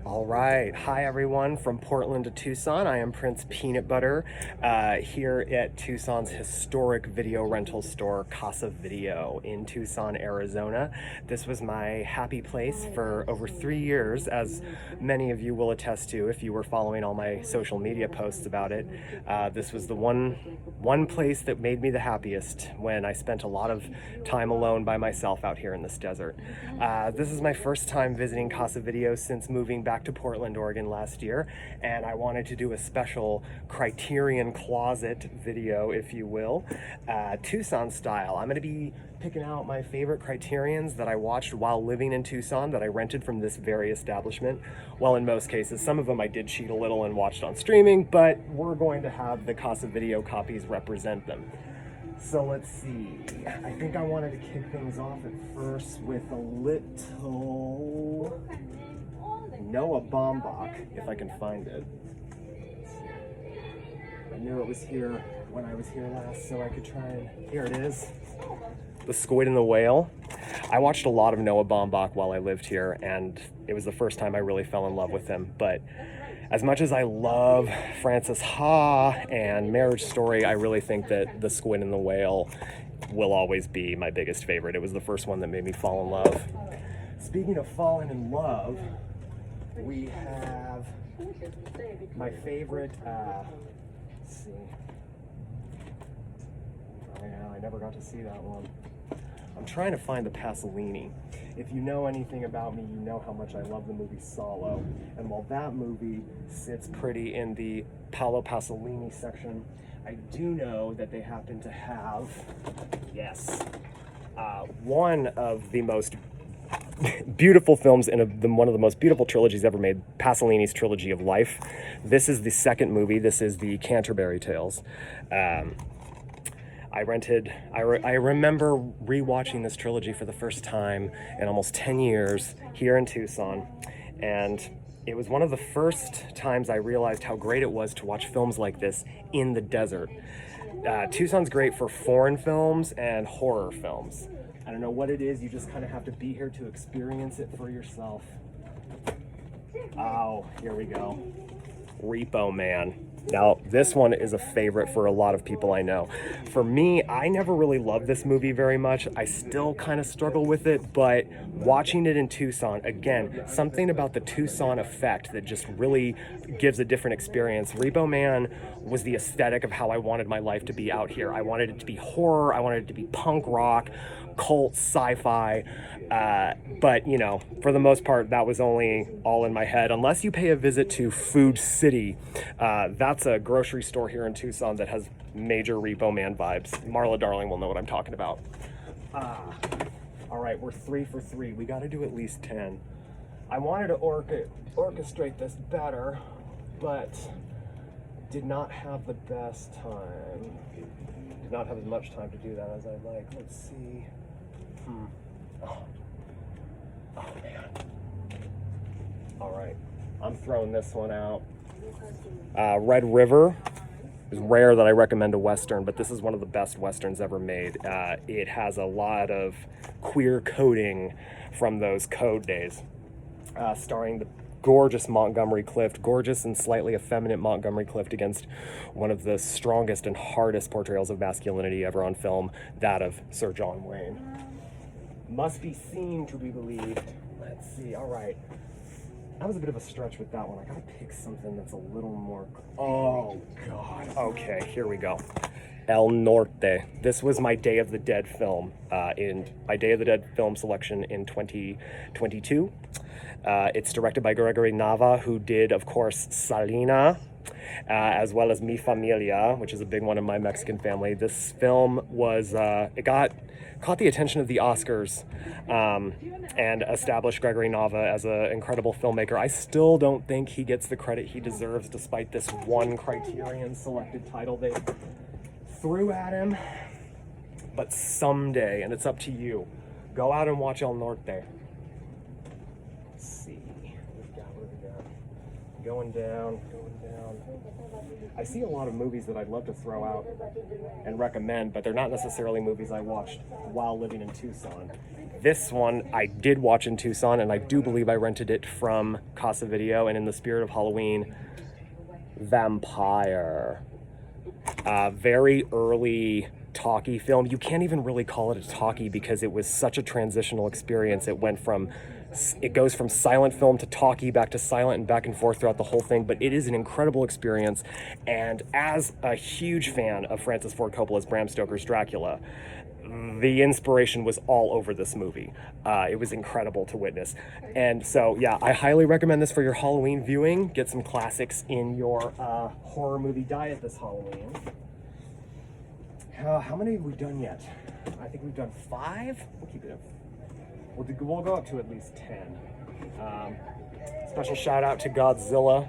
All right. Hi, everyone from Portland to Tucson. I am Prince Peanut Butter here at Tucson's historic video rental store, Casa Video in Tucson, Arizona. This was my happy place for over 3 years, as many of you will attest to if you were following all my social media posts about it. This was the one place that made me the happiest when I spent a lot of time alone by myself out here in this desert. This is my first time visiting Casa Video since moving back to Portland, Oregon last year, and I wanted to do a special Criterion Closet video, if you will, Tucson style. I'm going to be picking out my favorite Criterions that I watched while living in Tucson that I rented from this very establishment. Well, in most cases, some of them I did cheat a little and watched on streaming, but we're going to have the Casa Video copies represent them. So let's see, I think I wanted to kick things off at first with a little Noah Baumbach, if I can find it. I knew it was here when I was here last, so I could try and, here it is. The Squid and the Whale. I watched a lot of Noah Baumbach while I lived here, and it was the first time I really fell in love with him. But as much as I love Frances Ha and Marriage Story, I really think that The Squid and the Whale will always be my biggest favorite. It was the first one that made me fall in love. Speaking of falling in love, we have my favorite, let's see. Oh yeah, I never got to see that one. I'm trying to find the Pasolini. If you know anything about me, you know how much I love the movie Solo. And while that movie sits pretty in the Paolo Pasolini section, I do know that they happen to have, yes, one of the most beautiful films in one of the most beautiful trilogies ever made, Pasolini's Trilogy of Life. This is the second movie. This is the Canterbury Tales. I remember rewatching this trilogy for the first time in almost 10 years here in Tucson, and it was one of the first times I realized how great it was to watch films like this in the desert. Tucson's great for foreign films and horror films. I don't know what it is, you just kind of have to be here to experience it for yourself. Oh, here we go. Repo Man. Now, this one is a favorite for a lot of people I know. For me, I never really loved this movie very much. I still kind of struggle with it, but watching it in Tucson, again, something about the Tucson effect that just really gives a different experience. Repo Man was the aesthetic of how I wanted my life to be out here. I wanted it to be horror, I wanted it to be punk rock, cult, sci-fi, but you know, for the most part, that was only all in my head. Unless you pay a visit to Food City, that's a grocery store here in Tucson that has major Repo Man vibes. Marla Darling will know what I'm talking about. All right, we're 3 for 3. We got to do at least 10. I wanted to orchestrate this better, but did not have the best time. Did not have as much time to do that as I'd like. Let's see. Oh man. All right, I'm throwing this one out. Red River is rare that I recommend a Western, but this is one of the best Westerns ever made. It has a lot of queer coding from those code days, starring the gorgeous Montgomery Clift, gorgeous and slightly effeminate Montgomery Clift against one of the strongest and hardest portrayals of masculinity ever on film, that of Sir John Wayne. Must be seen to be believed. Let's see, all right. That was a bit of a stretch with that one. I gotta pick something that's a little more, oh God. Okay, here we go. El Norte. This was my Day of the Dead film, in my Day of the Dead film selection in 2022. It's directed by Gregory Nava, who did, of course, Salina, as well as Mi Familia, which is a big one in my Mexican family. This film was, it caught the attention of the Oscars and established Gregory Nava as an incredible filmmaker. I still don't think he gets the credit he deserves, despite this one Criterion selected title they threw at him. But someday, and it's up to you, go out and watch El Norte. Let's see, what do we got? Going down. I see a lot of movies that I'd love to throw out and recommend, but they're not necessarily movies I watched while living in Tucson. This one I did watch in Tucson, and I do believe I rented it from Casa Video, and in the spirit of Halloween, Vampire. Very early talkie film. You can't even really call it a talkie because it was such a transitional experience. It goes from silent film to talkie, back to silent, and back and forth throughout the whole thing, but it is an incredible experience. And as a huge fan of Francis Ford Coppola's Bram Stoker's Dracula, the inspiration was all over this movie. It was incredible to witness. And so, yeah, I highly recommend this for your Halloween viewing. Get some classics in your horror movie diet this Halloween. How many have we done yet? I think we've done 5. We'll keep it up. We'll go up to at least 10. Special shout out to Godzilla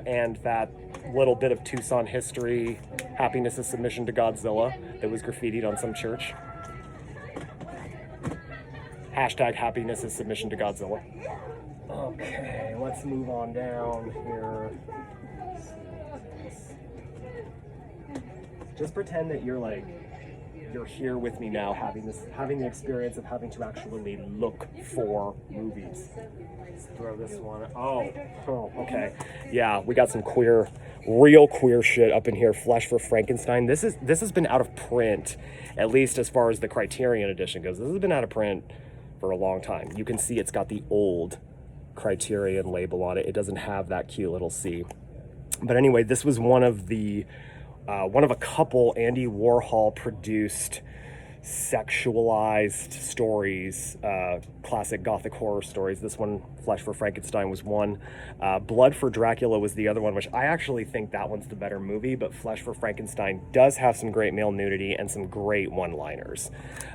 and that little bit of Tucson history, Happiness is Submission to Godzilla, that was graffitied on some church. Hashtag Happiness is Submission to Godzilla. Okay, let's move on down here. Just pretend that you're here with me now, having the experience of having to actually look for movies. Let's throw this one. Oh, okay. Yeah, we got some real queer shit up in here. Flesh for Frankenstein. This has been out of print, at least as far as the Criterion edition goes. This has been out of print for a long time. You can see it's got the old Criterion label on it. It doesn't have that cute little C. But anyway, this was one of a couple Andy Warhol produced sexualized stories, classic gothic horror stories. This one, Flesh for Frankenstein, was one. Blood for Dracula was the other one, which I actually think that one's the better movie, but Flesh for Frankenstein does have some great male nudity and some great one-liners.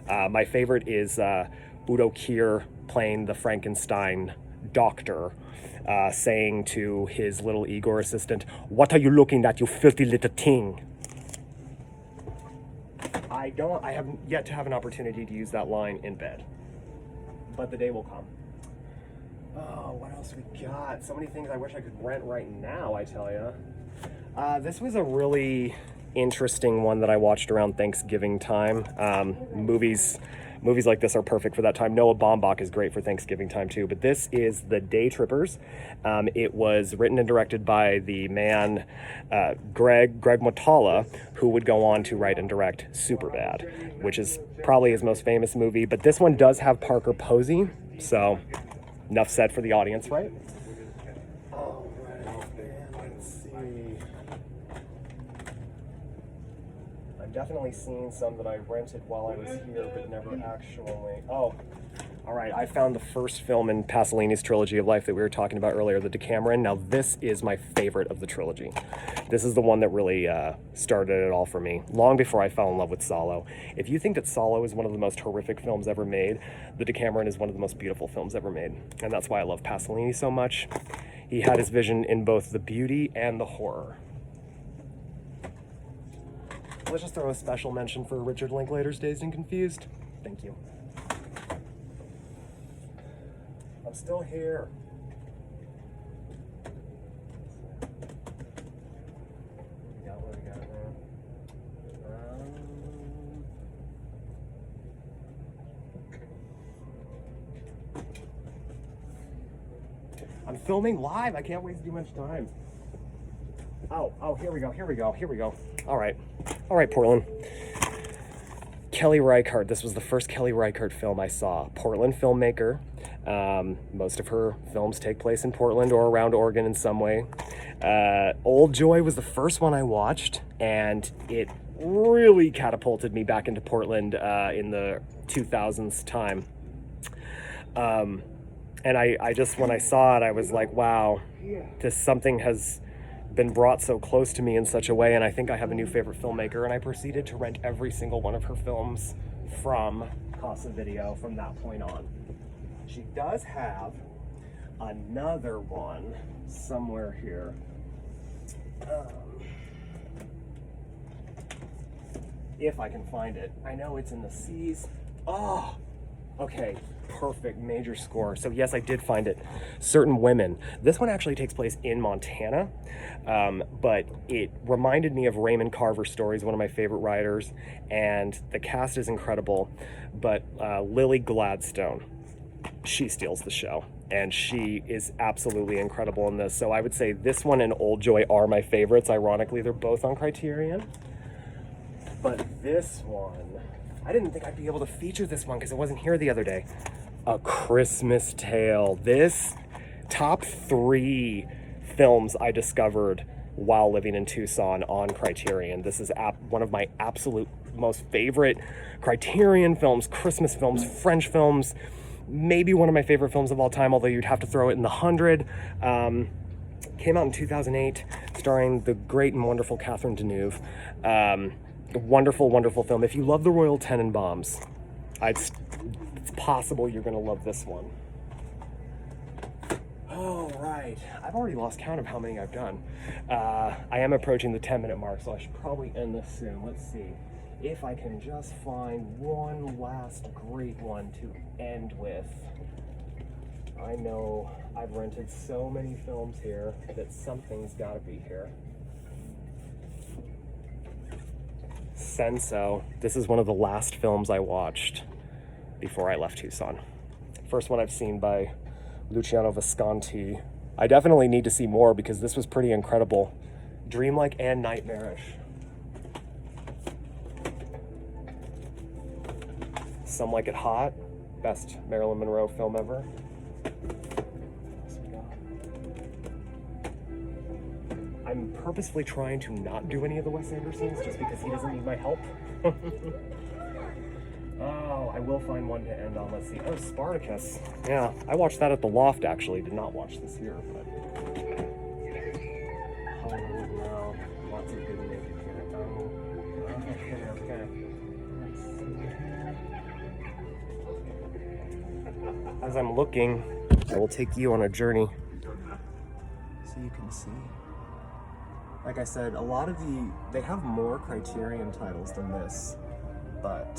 My favorite is Udo Kier playing the Frankenstein doctor, saying to his little Igor assistant, "What are you looking at, you filthy little thing?" I haven't yet to have an opportunity to use that line in bed, but the day will come. Oh, what else we got? So many things I wish I could rent right now, I tell you. This was a really interesting one that I watched around Thanksgiving time. Movies like this are perfect for that time. Noah Baumbach is great for Thanksgiving time too, but this is The Day Trippers. It was written and directed by the man Greg Mottola, who would go on to write and direct Superbad, which is probably his most famous movie. But this one does have Parker Posey, so enough said for the audience, right? All right, let's see. I've definitely seen some that I rented while I was here, but never actually. Oh, all right. I found the first film in Pasolini's trilogy of life that we were talking about earlier, the Decameron. Now, this is my favorite of the trilogy. This is the one that really started it all for me, long before I fell in love with Salo. If you think that Salo is one of the most horrific films ever made, the Decameron is one of the most beautiful films ever made. And that's why I love Pasolini so much. He had his vision in both the beauty and the horror. Let's just throw a special mention for Richard Linklater's Dazed and Confused. Thank you. I'm still here. What we got there? I'm filming live. I can't waste too much time. Oh, here we go. All right, Portland. Kelly Reichardt. This was the first Kelly Reichardt film I saw. Portland filmmaker. Most of her films take place in Portland or around Oregon in some way. Old Joy was the first one I watched, and it really catapulted me back into Portland in the 2000s time. And I just, when I saw it, I was like, wow, something has been brought so close to me in such a way, and I think I have a new favorite filmmaker, and I proceeded to rent every single one of her films from Casa Video from that point on. She does have another one somewhere here. If I can find it. I know it's in the seas. Oh, okay. perfect major score. So yes, I did find it. Certain Women. This one actually takes place in Montana, but it reminded me of Raymond Carver stories, one of my favorite writers, and the cast is incredible. But Lily Gladstone, she steals the show, and she is absolutely incredible in this. So I would say this one and Old Joy are my favorites. Ironically, they're both on Criterion. But this one, I didn't think I'd be able to feature this one because it wasn't here the other day. A Christmas Tale. This top 3 films I discovered while living in Tucson on Criterion. This is one of my absolute most favorite Criterion films, Christmas films, French films. Maybe one of my favorite films of all time, although you'd have to throw it in the 100. Came out in 2008, starring the great and wonderful Catherine Deneuve. Wonderful, wonderful film. If you love the Royal Tenenbaums, it's possible you're going to love this one. Oh, right. I've already lost count of how many I've done. I am approaching the 10-minute mark, so I should probably end this soon. Let's see if I can just find one last great one to end with. I know I've rented so many films here that something's got to be here. Senso. This is one of the last films I watched before I left Tucson. First one I've seen by Luciano Visconti. I definitely need to see more because this was pretty incredible. Dreamlike and nightmarish. Some Like It Hot. Best Marilyn Monroe film ever. I'm purposefully trying to not do any of the Wes Andersons just because he doesn't need my help. Oh, I will find one to end on. Let's see. Oh, Spartacus. Yeah, I watched that at the Loft, actually. Did not watch this here, but... Hollywood Now. Lots of good music here. Oh, okay. Let's see. As I'm looking, I will take you on a journey so you can see. Like I said, a lot of they have more Criterion titles than this, but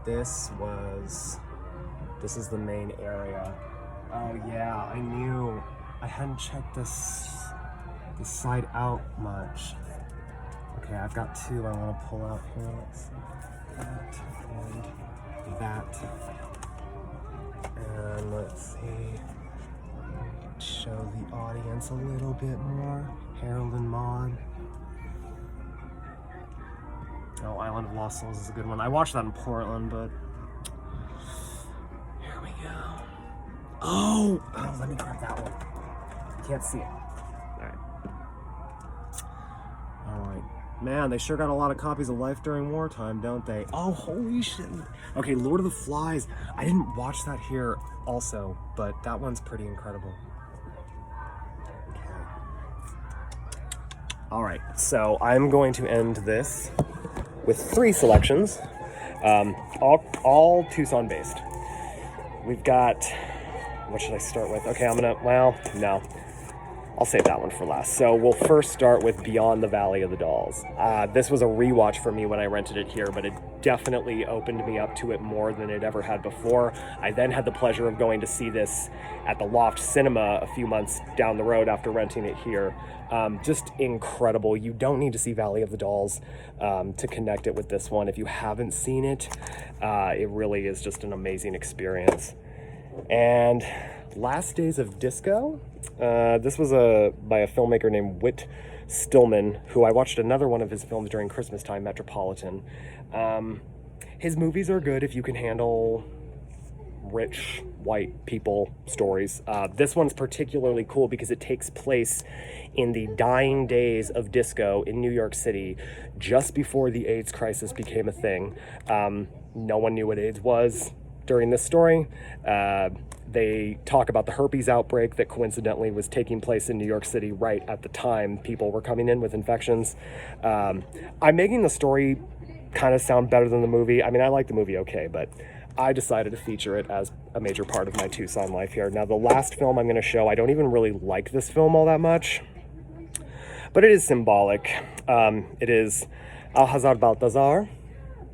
this is the main area. Oh yeah, I hadn't checked the side out much. Okay, I've got 2 I want to pull out here. Let's see. That and that. And let's see. Show the audience a little bit more. Harold and Maude. Oh, Island of Lost Souls is a good one. I watched that in Portland, but here we go. Oh, let me grab that one. You can't see it. All right. Man, they sure got a lot of copies of Life During Wartime, don't they? Oh, holy shit. Okay, Lord of the Flies. I didn't watch that here also, but that one's pretty incredible. All right, so I'm going to end this with 3 selections, all Tucson based. We've got, what should I start with? Okay, no, I'll save that one for last. So we'll first start with Beyond the Valley of the Dolls. This was a rewatch for me when I rented it here, but it definitely opened me up to it more than it ever had before. I then had the pleasure of going to see this at the Loft Cinema a few months down the road after renting it here. Just incredible. You don't need to see Valley of the Dolls to connect it with this one. If you haven't seen it, it really is just an amazing experience. And Last Days of Disco. This was by a filmmaker named Whit Stillman, who I watched another one of his films during Christmas time, Metropolitan. His movies are good if you can handle rich white people stories. This one's particularly cool because it takes place in the dying days of disco in New York City, just before the AIDS crisis became a thing. No one knew what AIDS was during this story. They talk about the herpes outbreak that coincidentally was taking place in New York City right at the time people were coming in with infections. I'm making the story kind of sound better than the movie. I mean, I like the movie okay, but I decided to feature it as a major part of my Tucson life here. Now, the last film I'm going to show, I don't even really like this film all that much, but it is symbolic. It is Alcazar Balthazar,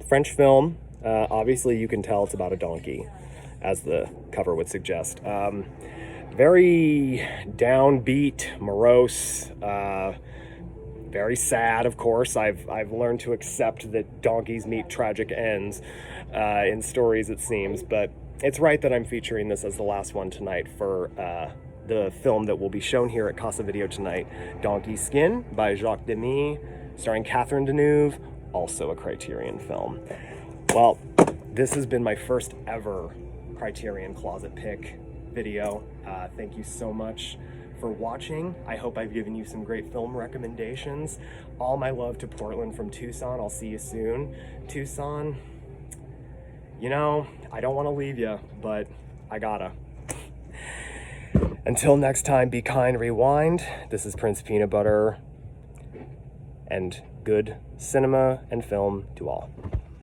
French film. Obviously, you can tell it's about a donkey. as the cover would suggest. Very downbeat, morose, very sad, of course. I've learned to accept that donkeys meet tragic ends in stories, it seems, but it's right that I'm featuring this as the last one tonight for the film that will be shown here at Casa Video tonight, Donkey Skin by Jacques Demy, starring Catherine Deneuve, also a Criterion film. Well, this has been my first ever Criterion Closet pick video. Thank you so much for watching. I hope I've given you some great film recommendations. All my love to Portland from Tucson. I'll see you soon. Tucson, you know, I don't want to leave you, but I gotta. Until next time, be kind, rewind. This is Prince Peanut Butter, and good cinema and film to all.